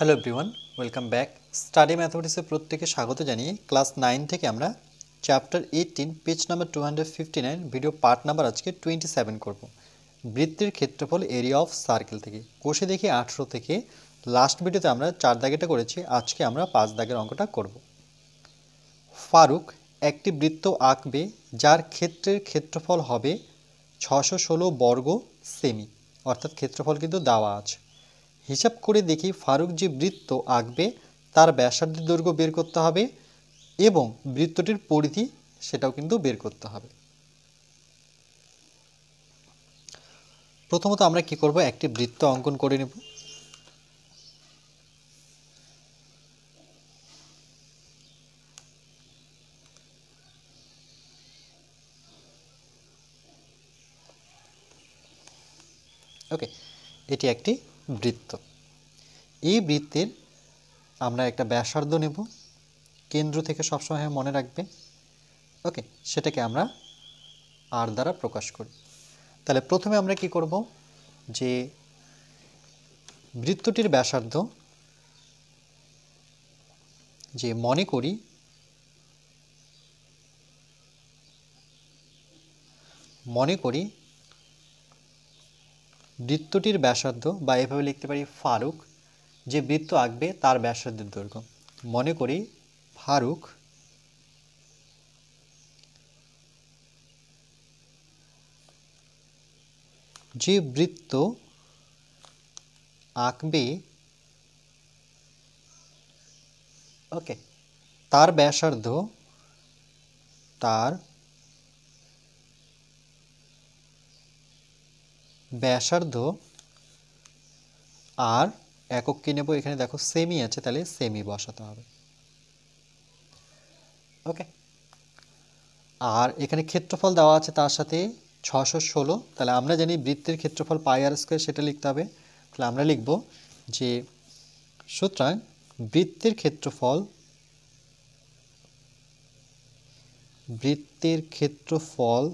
Hello everyone, welcome back. Study ম্যাথমেটিক্সে প্রত্যেকে স্বাগত জানিয়ে ক্লাস 9 থেকে আমরা chapter 18 page number 259 video part number আজকে 27 করব। বৃত্তের ক্ষেত্রফল এরিয়া অফ সার্কেল থেকে কষে দেখি 18 থেকে লাস্ট ভিডিওতে আমরা 4 দাগেটা করেছি, আজকে আমরা 5 দাগের অঙ্কটা করব। ফারুক একটি বৃত্ত আঁকবে যার ক্ষেত্রের ক্ষেত্রফল হবে 616 বর্গ সেমি, অর্থাৎ ক্ষেত্রফল কিন্তু দেওয়া আছে। হিসাব করে দেখি ফারুক যে বৃত্ত আঁকবে তার ব্যাসার্ধের দৈর্ঘ্য বের করতে হবে এবং বৃত্তটির পরিধি সেটাও কিন্তু বের করতে হবে। প্রথমত আমরা কি করব, একটি বৃত্ত অঙ্কন করে নেব। ওকে, এটি একটি বৃত্ত। এই বৃত্তের আমরা একটা ব্যাসার্ধ নেব, কেন্দ্র থেকে সবসময় মনে রাখবে। ওকে, সেটাকে আমরা আর দ্বারা প্রকাশ করি। তাহলে প্রথমে আমরা কি করব, যে বৃত্তটির ব্যাসার্ধ যে মনে করি বৃত্তটির ব্যাসার্ধ, বা এভাবে লিখতে পারি ফারুক যে বৃত্ত আঁকবে তার ব্যাসার্ধের দৈর্ঘ্য। মনে করি ফারুক যে বৃত্ত আঁকবে ওকে তার ব্যাসার্ধ আর একক কি নেব, এখানে দেখো সেমি আছে, তাহলে সেমি বসাতে হবে। ওকে, আর এখানে ক্ষেত্রফল দেওয়া আছে তার সাথে 616, তাহলে আমরা জানি বৃত্তের ক্ষেত্রফল পাই আর স্কয়ার, সেটা লিখতে হবে। তাহলে আমরা লিখব যে সুতরাং বৃত্তের ক্ষেত্রফল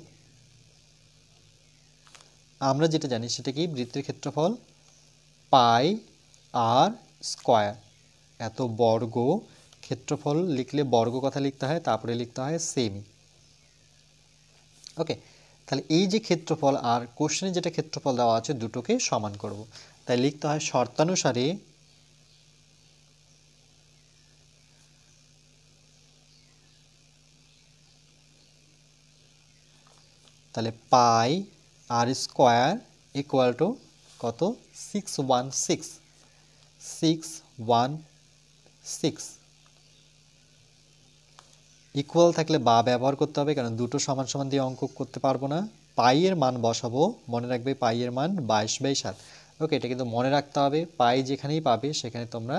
আমরা যেটা জানি সেটা কি, বৃত্তের ক্ষেত্রফল পাই আর স্কয়ার। এত বর্গ, ক্ষেত্রফল লিখলে বর্গ কথা লিখতে হয়, তারপরে লিখতে হয় সেমি। ওকে, তাহলে এই যে ক্ষেত্রফল আর কোশ্চেনে যেটা ক্ষেত্রফল দেওয়া আছে দুটোকে সমান করব। তাই লিখতে হয় শর্তানুসারে তাহলে পাই আর স্কয়ার ইকুয়াল টু কত, 616 ইকুয়াল থাকলে বা ব্যবহার করতে হবে, কারণ দুটো সমান সমান দিয়ে অঙ্ক করতে পারবো না। পাই এর মান বসাবো, মনে রাখবে পাই এর মান 22/7। ওকে, এটা কিন্তু মনে রাখতে হবে, পাই যেখানেই পাবে সেখানে তোমরা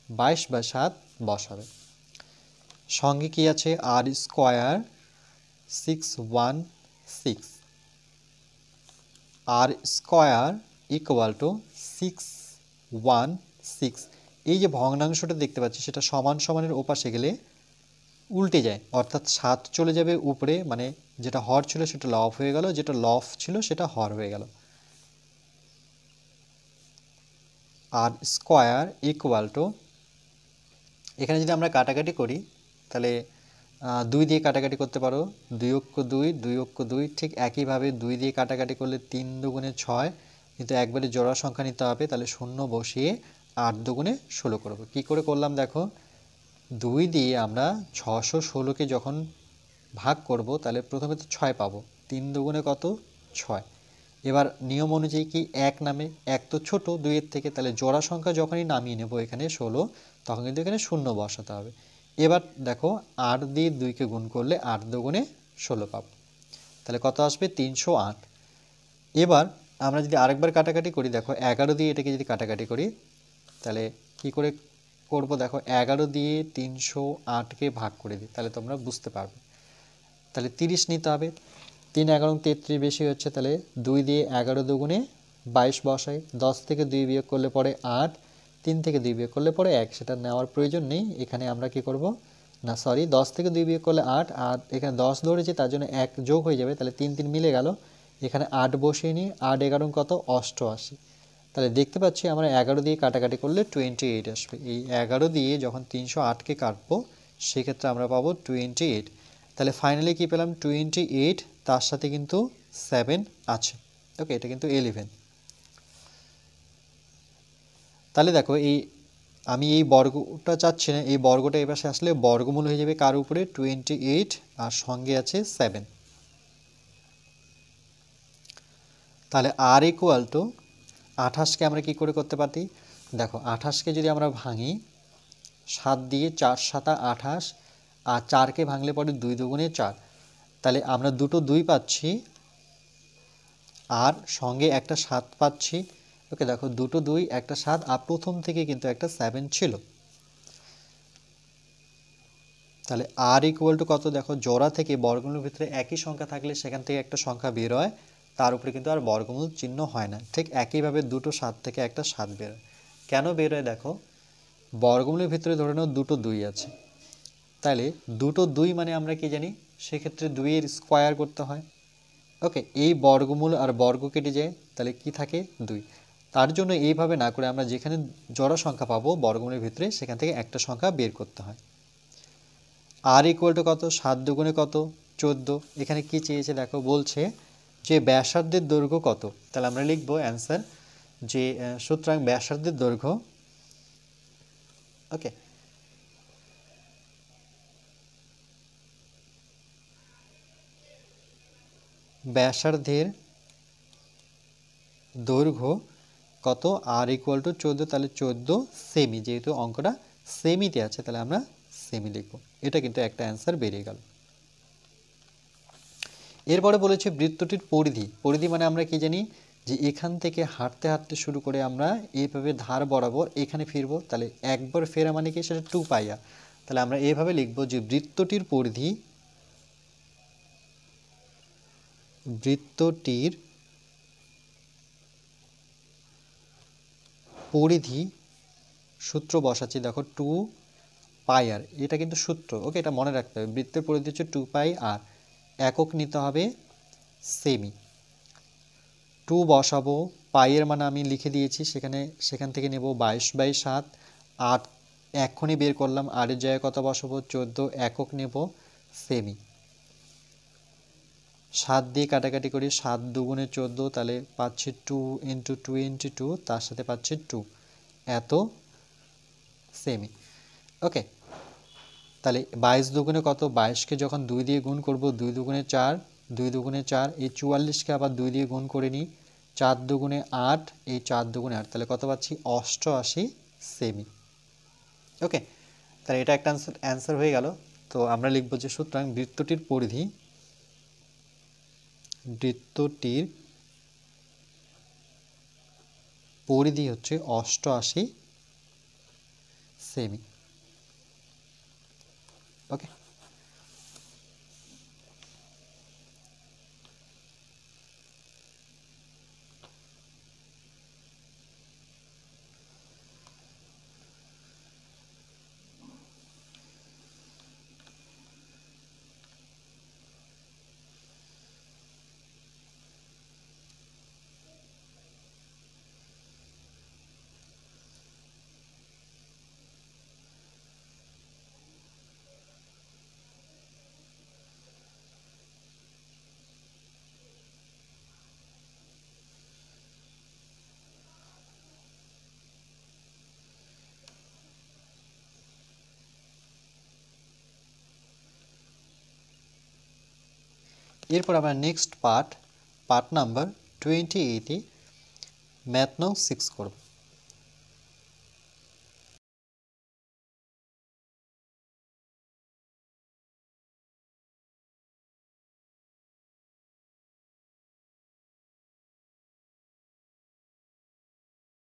22/7 বসাবে। সঙ্গে কি আছে, আর স্কয়ার 616 আর স্কয়ার ইকুয়াল টু 616। এই যে ভগ্নাংশটা দেখতে পাচ্ছি সেটা সমান সমানের ওপাশে গেলে উল্টে যায়, অর্থাৎ 7 চলে যাবে উপরে, মানে যেটা হর ছিল সেটা লব হয়ে গেল, যেটা লব ছিল সেটা হর হয়ে গেল। আর স্কয়ার ইকুয়াল টু, এখানে যদি আমরা কাটাকাটি করি তাহলে 2 দিয়ে কাটাকাটি করতে পারো, 2 অক্ষ 2, 2 অক্ষ 2, ঠিক একইভাবে 2 দিয়ে কাটাকাটি করলে 3 দুগুণে 6, কিন্তু একবারে জোড়া সংখ্যা নিতে হবে, তাহলে 0 বসিয়ে 8 দুগুণে 16 করব। কি করে করলাম দেখো, 2 দিয়ে আমরা 616কে যখন ভাগ করব তাহলে প্রথমে তো 6 পাবো, 3 দুগুণে কত, 6। এবার নিয়ম অনুযায়ী কি 1 নামে, 1 তো ছোট 2 এর থেকে, তাহলে জোড়া সংখ্যা যখনই নামিয়ে নেব এখানে 16, তখন কিন্তু এখানে 0 বসাতে হবে। এবার দেখো 8 দিয়ে 2কে গুণ করলে 8 দুগুণে 16 পাবো, তাহলে কত আসবে, 308। এবার আমরা যদি আরেকবার কাটাকাটি করি, দেখো 11 দিয়ে এটাকে যদি কাটাকাটি করি তাহলে কি করে করব, দেখো 11 দিয়ে 308কে ভাগ করে দিই, তাহলে তোমরা বুঝতে পারবে। তাহলে 30 নিতে হবে, 3 11 33 বেশি হচ্ছে, তাহলে 2 দিয়ে 11 দুগুণে 22 বসাই, 10 থেকে 2 বিয়োগ করলে পরে 8, 3 থেকে 2 বিয়োগ করলে পরে 1, সেটা নেওয়ার প্রয়োজন নেই। এখানে আমরা কি করব, না সরি 10 থেকে 2 বিয়োগ করলে 8, আর এখানে 10 ধরেছি তার জন্য 1 যোগ হয়ে যাবে, তাহলে 3 3 মিলে গেল। এখানে 8 বসিয়ে নিই, 8 11 কত, 88। তাহলে দেখতে পাচ্ছি আমরা 11 দিয়ে কাটাকাটি করলে 28 আসবে। এই 11 দিয়ে যখন 308কে কাটবো সেক্ষেত্রে আমরা পাবো 28। তাহলে ফাইনালি কি পেলাম? 28, তার সাথে কিন্তু 7 আছে। ওকে, এটা কিন্তু 11। তাহলে দেখো আমি এই বর্গটা চাচ্ছি না, এই বর্গটা এই পাশে আসলে বর্গমূল হয়ে যাবে কার উপরে? 28, আর সঙ্গে আছে 7। তাহলে আর ইকুয়াল টু 28কে আমরা কি করে করতে পারি? দেখো 28কে যদি আমরা ভাঙি 7 দিয়ে, 4 7 28, আর 4কে ভাঙলে পরে 2 দুগুণে 4। তাহলে আমরা দুটো 2 পাচ্ছি আর সঙ্গে একটা 7 পাচ্ছি। ওকে, দেখো দুটো 2 একটা 7, আর প্রথম থেকে কিন্তু একটা 7 ছিল। তাহলে আর ইকুয়াল টু কত? দেখো জোড়া থেকে বর্গমূলের ভিতরে একই সংখ্যা থাকলে সেখান থেকে একটা সংখ্যা বের হয়, তার উপরে কিন্তু আর বর্গমূল চিহ্ন হয় না। ঠিক একইভাবে দুটো 7 থেকে একটা 7 বের হয়। কেন বের হয়? দেখো বর্গমূলের ভিতরে ধরে নাও দুটো 2 আছে, তাহলে দুটো 2 মানে আমরা কি জানি? সেক্ষেত্রে 2 এর স্কোয়ার করতে হয়। ওকে, এই বর্গমূল আর বর্গ কেটে যায়, তাহলে কি থাকে? 2। তার জন্য এইভাবে না করে আমরা যেখানে জোড়া সংখ্যা পাবো বর্গমূলের ভিতরে সেখান থেকে একটা সংখ্যা বের করতে হয়। আর ইকুয়াল টু কত? 7 দুগুণে কত? 14। এখানে কি চেয়েছে দেখো, বলছে যে ব্যাসার্ধের দৈর্ঘ্য কত। তাহলে আমরা লিখবো অ্যান্সার যে সুতরাং ব্যাসার্ধের দৈর্ঘ্য, ওকে, ব্যাসার্ধের দৈর্ঘ্য কত? আর ইকুয়াল টু 14। তাহলে 14 সেমি, যেহেতু অঙ্কটা সেমিতে আছে তাহলে আমরা সেমি লিখব। এটা কিন্তু একটা অ্যান্সার বেরিয়ে গেল। এরপরে বলেছে বৃত্তটির পরিধি। পরিধি মানে আমরা কি জানি? যে এখান থেকে হাঁটতে হাঁটতে শুরু করে আমরা এইভাবে ধার বরাবর এখানে ফিরবো, তাহলে একবার ফেরা মানে কি? সেটা 2 পাইয়া। তাহলে আমরা এইভাবে লিখবো যে বৃত্তটির পরিধি, বৃত্তটির পরিধি, সূত্র বসাচ্ছি দেখো 2 পাই আর, এটা কিন্তু সূত্র। ওকে, এটা মনে রাখতে হবে। বৃত্তের পরিধি হচ্ছে 2 পাই আর, একক নিতে হবে সেমি। 2 বসাবো, পাইয়ের মানে আমি লিখে দিয়েছি, সেখান থেকে নেব 22/7। 8 এক্ষুনি বের করলাম, আরের জায়গায় কত বসাবো? 14, একক নেব সেমি। 7 দিয়ে কাটাকাটি করি, 7 দুগুণে 14, তাহলে পাচ্ছি 2 × 2 × 2, তার সাথে পাচ্ছি 2, এত সেমি। ওকে, তাহলে 22 দুগুণে কত? 22কে যখন 2 দিয়ে গুণ করব, 2 দুগুণে 4, 2 দুগুণে 4, এই 44কে আবার 2 দিয়ে গুণ করে নিই, 4 দুগুণে 8, এই 4 দুগুণে 8, তাহলে কত পাচ্ছি? 88 সেমি। ওকে, তাহলে এটা একটা অ্যান্সার হয়ে গেল। তো আমরা লিখব যে সুতরাং বৃত্তটির পরিধি হচ্ছে 88 সেমি। ওকে, এরপর আমরা নেক্সট পার্ট নাম্বার 28-এ ম্যাথ নং 6 করব।